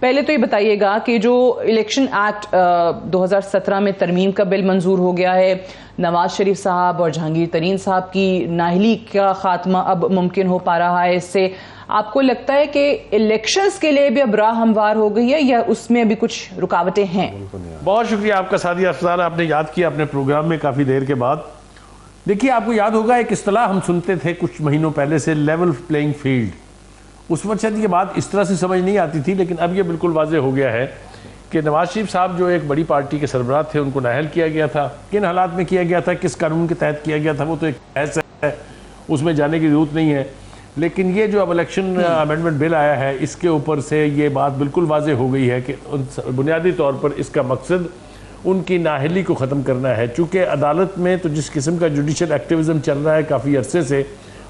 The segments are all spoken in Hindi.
पहले तो ये बताइएगा कि जो इलेक्शन एक्ट 2017 में तरमीम का बिल मंजूर हो गया है, नवाज शरीफ साहब और जहांगीर तरीन साहब की नाअहली का खात्मा अब मुमकिन हो पा रहा है, इससे आपको लगता है कि इलेक्शंस के लिए भी अब राह हमवार हो गई है या उसमें अभी कुछ रुकावटें हैं? बहुत शुक्रिया आपका सादिया अफसार, आपने याद किया अपने प्रोग्राम में काफ़ी देर के बाद। देखिए, आपको याद होगा एक इस्तिलाह हम सुनते थे कुछ महीनों पहले से, लेवल प्लेइंग फील्ड। उस वक्त शायद ये बात इस तरह से समझ नहीं आती थी, लेकिन अब ये बिल्कुल वाज़ेह हो गया है कि नवाज शरीफ साहब जो एक बड़ी पार्टी के सरबराह थे, उनको नाअहल किया गया था। किन हालात में किया गया था, किस कानून के तहत किया गया था, वो तो एक बहस है, उसमें जाने की ज़रूरत नहीं है। लेकिन ये जो अब इलेक्शन अमेंडमेंट बिल आया है, इसके ऊपर से ये बात बिल्कुल वाज़ेह हो गई है कि बुनियादी तौर पर इसका मकसद उनकी नाअहली को ख़त्म करना है। चूँकि अदालत में तो जिस किस्म का जुडिशल एक्टिविज़म चल रहा है काफ़ी अरसे से,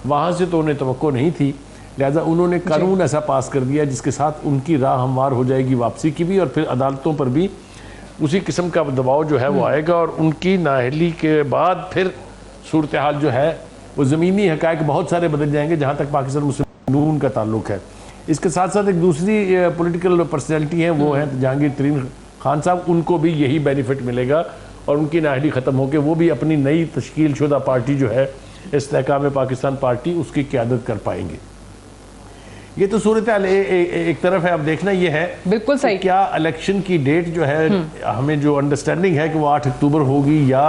वहाँ से तो उन्हें तवक्को नहीं थी, लिहाजा उन्होंने कानून ऐसा पास कर दिया जिसके साथ उनकी राह हमवार हो जाएगी वापसी की भी, और फिर अदालतों पर भी उसी किस्म का दबाव जो है वो आएगा, और उनकी नाअहली के बाद फिर सूरत हाल जो है वो ज़मीनी हक़ाइक़ बहुत सारे बदल जाएंगे जहाँ तक पाकिस्तान मुस्लिम नून का ताल्लुक है। इसके साथ साथ एक दूसरी पॉलिटिकल पर्सनैलिटी है, वो है जहांगीर तरीन खान साहब, उनको भी यही बेनिफिट मिलेगा और उनकी नाअहली ख़त्म होकर वो भी अपनी नई तश्कील शुदा पार्टी जो है इस्तेहकाम पाकिस्तान पार्टी, उसकी क़यादत कर पाएंगे। ये तो सूरत हाल एक तरफ है। अब देखना ये है बिल्कुल सही, क्या इलेक्शन की डेट जो है, हमें जो अंडरस्टैंडिंग है कि वो 8 अक्टूबर होगी या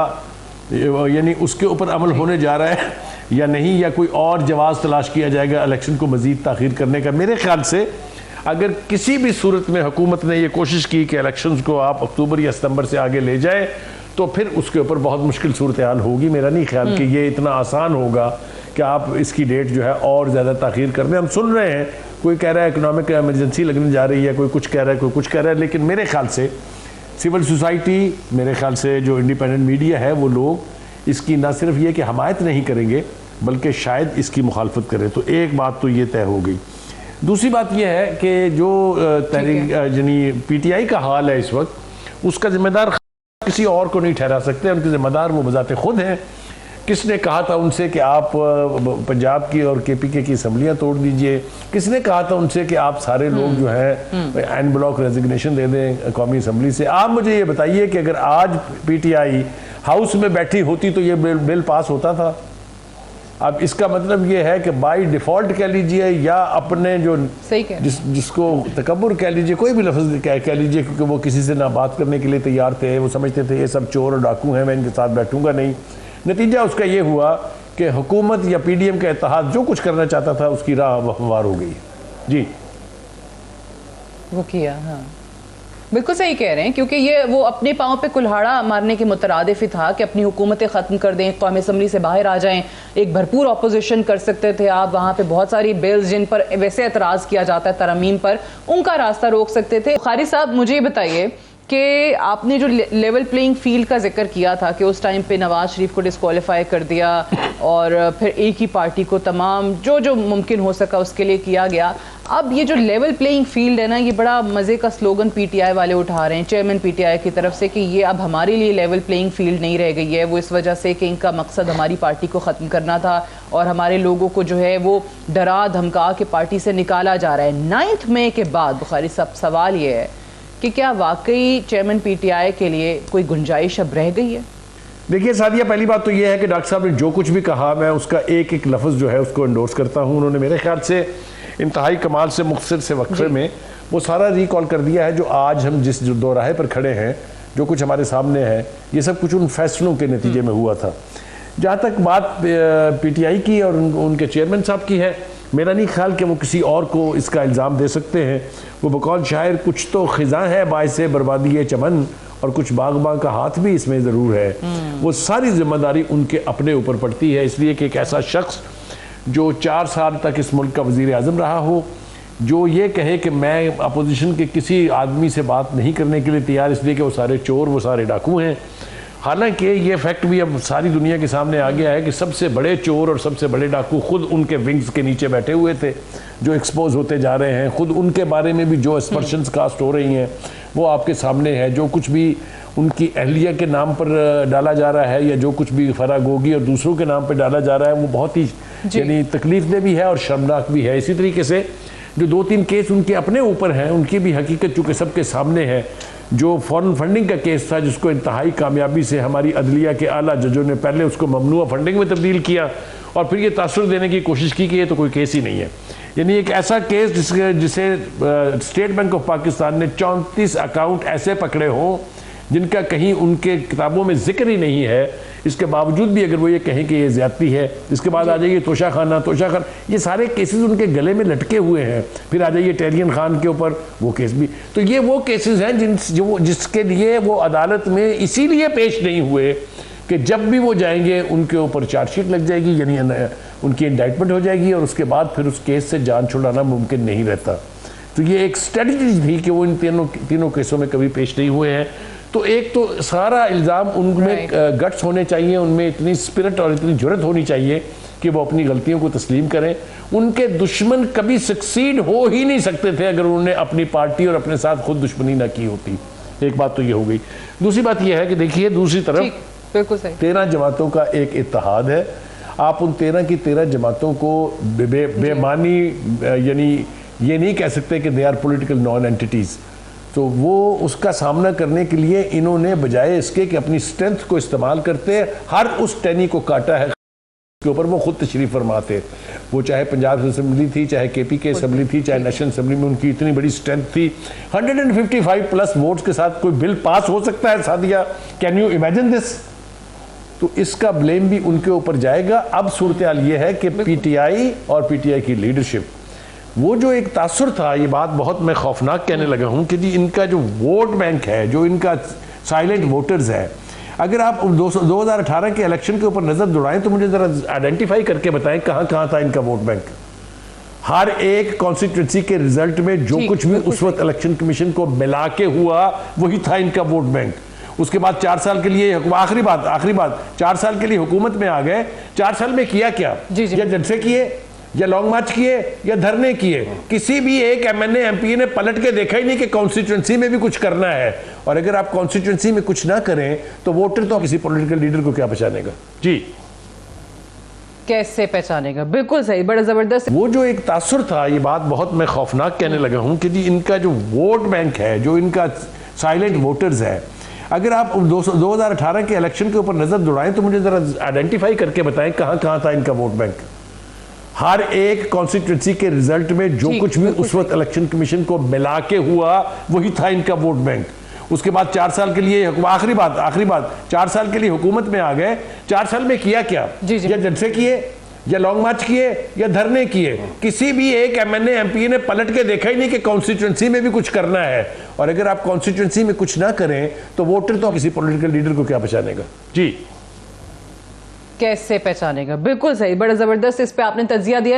यानी उसके ऊपर अमल होने जा रहा है या नहीं, या कोई और जवाब तलाश किया जाएगा इलेक्शन को मज़ीद ताख़ीर करने का। मेरे ख्याल से अगर किसी भी सूरत में हुकूमत ने ये कोशिश की कि इलेक्शंस को आप अक्टूबर या सितंबर से आगे ले जाए, तो फिर उसके ऊपर बहुत मुश्किल सूरत हाल होगी। मेरा नहीं ख्याल कि ये इतना आसान होगा कि आप इसकी डेट जो है और ज़्यादा ताख़ीर कर दें। हम सुन रहे हैं, कोई कह रहा है इकोनॉमिक एमरजेंसी लगने जा रही है, कोई कुछ कह रहा है, कोई कुछ कह रहा है, लेकिन मेरे ख्याल से सिविल सोसाइटी, मेरे ख्याल से जो इंडिपेंडेंट मीडिया है, वो लोग इसकी ना सिर्फ ये कि हमायत नहीं करेंगे बल्कि शायद इसकी मुखालफत करें। तो एक बात तो ये तय हो गई। दूसरी बात यह है कि जो तहरीक यानी PTI का हाल है इस वक्त, उसका जिम्मेदार किसी और को नहीं ठहरा सकते, उनके जिम्मेदार वो बजाते खुद हैं। किसने कहा था उनसे कि आप पंजाब की और KPK की असम्बलियाँ तोड़ दीजिए? किसने कहा था उनसे कि आप सारे लोग जो है एन ब्लॉक रेजिग्नेशन दे दें कौमी असम्बली से? आप मुझे ये बताइए कि अगर आज PTI हाउस में बैठी होती तो ये बिल पास होता था? अब इसका मतलब ये है कि बाय डिफ़ॉल्ट कह लीजिए या अपने जो जिसको तकब्बुर कह लीजिए, कोई भी लफ्ज़ कह लीजिए, क्योंकि वो किसी से ना बात करने के लिए तैयार थे, वो समझते थे ये सब चोर और डाकू हैं, मैं इनके साथ बैठूंगा नहीं। नतीजा उसका ये हुआ कि हुकूमत या PDM का इत्तेहाद जो कुछ करना चाहता था उसकी राह हमवार हो गई। जी, वो किया। हाँ, बिल्कुल सही कह रहे हैं, क्योंकि ये वो अपने पाँव पे कुल्हाड़ा मारने के मुतरादिफ ही था कि अपनी हुकूमतें ख़त्म कर दें, कौमी असम्बली से बाहर आ जाएं, एक भरपूर अपोजिशन कर सकते थे आप। वहाँ पे बहुत सारी बिल्स जिन पर वैसे एतराज़ किया जाता है तरमीम पर, उनका रास्ता रोक सकते थे। बुखारी साहब, मुझे ये बताइए कि आपने जो लेवल प्लेइंग फील्ड का जिक्र किया था कि उस टाइम पे नवाज शरीफ को डिस्क्वालीफाई कर दिया और फिर एक ही पार्टी को तमाम जो मुमकिन हो सका उसके लिए किया गया। अब ये जो लेवल प्लेइंग फील्ड है ना, ये बड़ा मज़े का स्लोगन PTI वाले उठा रहे हैं, चेयरमैन PTI की तरफ से, कि ये अब हमारे लिए लेवल प्लेइंग फील्ड नहीं रह गई है। वो इस वजह से कि इनका मकसद हमारी पार्टी को ख़त्म करना था और हमारे लोगों को जो है वो डरा धमका के पार्टी से निकाला जा रहा है। 9 मई के बाद बुखारी साहब, सवाल ये है कि क्या वाकई चेयरमैन PTI के लिए कोई गुंजाइश अब रह गई है? देखिए सादिया, पहली बात तो यह है कि डॉक्टर साहब ने जो कुछ भी कहा, मैं उसका एक एक लफ्ज़ जो है उसको एंडोर्स करता हूँ। उन्होंने मेरे ख्याल से इंतहाई कमाल से मुख्तसर से वक्फे में वो सारा रिकॉल कर दिया है जो आज हम जिस दोराहे पर खड़े हैं, जो कुछ हमारे सामने है, ये सब कुछ उन फैसलों के नतीजे में हुआ था। जहाँ तक बात PTI की और उनके चेयरमैन साहब की है, मेरा नहीं ख्याल कि वो किसी और को इसका इल्ज़ाम दे सकते हैं। वो बकौल शायर, कुछ तो ख़िज़ा है बाइसे बर्बादी चमन और कुछ बागबां का हाथ भी इसमें ज़रूर है। वो सारी जिम्मेदारी उनके अपने ऊपर पड़ती है, इसलिए कि एक ऐसा शख्स जो 4 साल तक इस मुल्क का वज़ीर आज़म रहा हो, जो ये कहे कि मैं अपोजिशन के किसी आदमी से बात नहीं करने के लिए तैयार, इसलिए कि वो सारे चोर, वो सारे डाकू हैं। हालांकि ये फैक्ट भी अब सारी दुनिया के सामने आ गया है कि सबसे बड़े चोर और सबसे बड़े डाकू खुद उनके विंग्स के नीचे बैठे हुए थे, जो एक्सपोज होते जा रहे हैं। खुद उनके बारे में भी जो एस्पर्शंस कास्ट हो रही हैं वो आपके सामने है। जो कुछ भी उनकी अहलिया के नाम पर डाला जा रहा है या जो कुछ भी फरागोगी और दूसरों के नाम पर डाला जा रहा है, वो बहुत ही यानी तकलीफ दे भी है और शर्मनाक भी है। इसी तरीके से जो 2-3 केस उनके अपने ऊपर हैं, उनकी भी हकीकत चूँकि सबके सामने है। जो फॉरेन फंडिंग का केस था, जिसको इंतहाई कामयाबी से हमारी अदलिया के आला जजों ने पहले उसको ममनुआ फंडिंग में तब्दील किया और फिर ये तासुर देने की कोशिश की कि ये तो कोई केस ही नहीं है। यानी एक ऐसा केस जिसे स्टेट बैंक ऑफ पाकिस्तान ने 34 अकाउंट ऐसे पकड़े हों जिनका कहीं उनके किताबों में जिक्र ही नहीं है, इसके बावजूद भी अगर वो ये कहें कि ये ज्यादती है। इसके बाद आ जाइए तोशा खान, ये सारे केसेस उनके गले में लटके हुए हैं। फिर आ जाइए टेरियन खान के ऊपर, वो केस भी। तो ये वो केसेस हैं जिसके लिए वो अदालत में इसीलिए पेश नहीं हुए कि जब भी वो जाएंगे उनके ऊपर चार्जशीट लग जाएगी, यानी उनकी इंडाइटमेंट हो जाएगी और उसके बाद फिर उस केस से जान छुड़ाना मुमकिन नहीं रहता। तो ये एक स्ट्रेटजी थी कि वो इन तीनों केसों में कभी पेश नहीं हुए हैं। तो एक तो सारा इल्ज़ाम उनमें गट्स होने चाहिए, उनमें इतनी स्पिरिट और इतनी जुर्रत होनी चाहिए कि वो अपनी गलतियों को तस्लीम करें। उनके दुश्मन कभी सक्सीड हो ही नहीं सकते थे अगर उन्होंने अपनी पार्टी और अपने साथ खुद दुश्मनी ना की होती। एक बात तो ये हो गई। दूसरी बात ये है कि देखिए, दूसरी तरफ बिल्कुल सही 13 जमातों का एक इत्तेहाद है। आप उन 13 की 13 जमातों को बेमानी यानी ये नहीं कह सकते कि they are political non entities. तो वो उसका सामना करने के लिए इन्होंने बजाय इसके कि अपनी स्ट्रेंथ को इस्तेमाल करते हर उस टहनी को काटा है के ऊपर वो खुद तशरीफ फरमाते। वो चाहे पंजाब असेंबली थी, चाहे केपी के असेंबली थी, चाहे नेशनल असेंबली में उनकी इतनी बड़ी स्ट्रेंथ थी। 155 प्लस वोट्स के साथ कोई बिल पास हो सकता है Sadia? Can you imagine this? तो इसका ब्लेम भी उनके ऊपर जाएगा। अब सूरत हाल ये है कि पीटीआई और पीटीआई की लीडरशिप, वो जो एक तासुर था, ये बात बहुत मैं खौफनाक कहने लगा हूँ कि जी इनका जो वोट बैंक है, जो इनका साइलेंट वोटर्स है, अगर आप 2018 के इलेक्शन के ऊपर नज़र दौड़ाएं तो मुझे ज़रा आइडेंटिफाई करके बताएं कहाँ कहाँ था इनका वोट बैंक। हर एक कॉन्स्टिट्यूंसी के रिजल्ट में जो कुछ भी उस वक्त इलेक्शन कमीशन को मिला के हुआ वही था इनका वोट बैंक। उसके बाद 4 साल के लिए आखिरी बात 4 साल के लिए हुकूमत में आ गए। 4 साल में किया क्या? या जलसे किए, या लॉन्ग मार्च किए, या धरने किए? किसी भी एक एमएनए एमपी ने पलट के देखा ही नहीं कि कॉन्स्टिट्यूंसी में भी कुछ करना है। और अगर आप कॉन्स्टिट्यूंसी में कुछ ना करें तो वोटर तो किसी पॉलिटिकल लीडर को क्या पहचानेगा? जी कैसे पहचानेगा? बिल्कुल सही, बड़ा जबरदस्त। वो जो एक तासुर था, ये बात बहुत मैं खौफनाक कहने लगा हूं कि जी इनका जो वोट बैंक है, जो इनका साइलेंट वोटर्स है, अगर आप 2018 के इलेक्शन के ऊपर नजर दौड़ाएं तो मुझे जरा आइडेंटिफाई करके बताएं कहाँ कहाँ था इनका वोट बैंक। हर एक कॉन्स्टिट्यूंसी के रिजल्ट में जो कुछ भी उस वक्त इलेक्शन कमीशन को मिला के हुआ वही था इनका वोट बैंक। उसके बाद 4 साल के लिए आखिरी बात 4 साल के लिए हुकूमत में आ गए। 4 साल में किया क्या? या जलसे किए, या लॉन्ग मार्च किए, या धरने किए? किसी भी एक एमएनए एमपी ने पलट के देखा ही नहीं कि कॉन्स्टिट्यूंसी में भी कुछ करना है। और अगर आप कॉन्स्टिट्यूंसी में कुछ ना करें तो वोटर तो किसी पॉलिटिकल लीडर को क्या पहचानेगा? जी कैसे पहचानेगा? बिल्कुल सही, बड़ा जबरदस्त इस पे आपने तज्जिया दिया।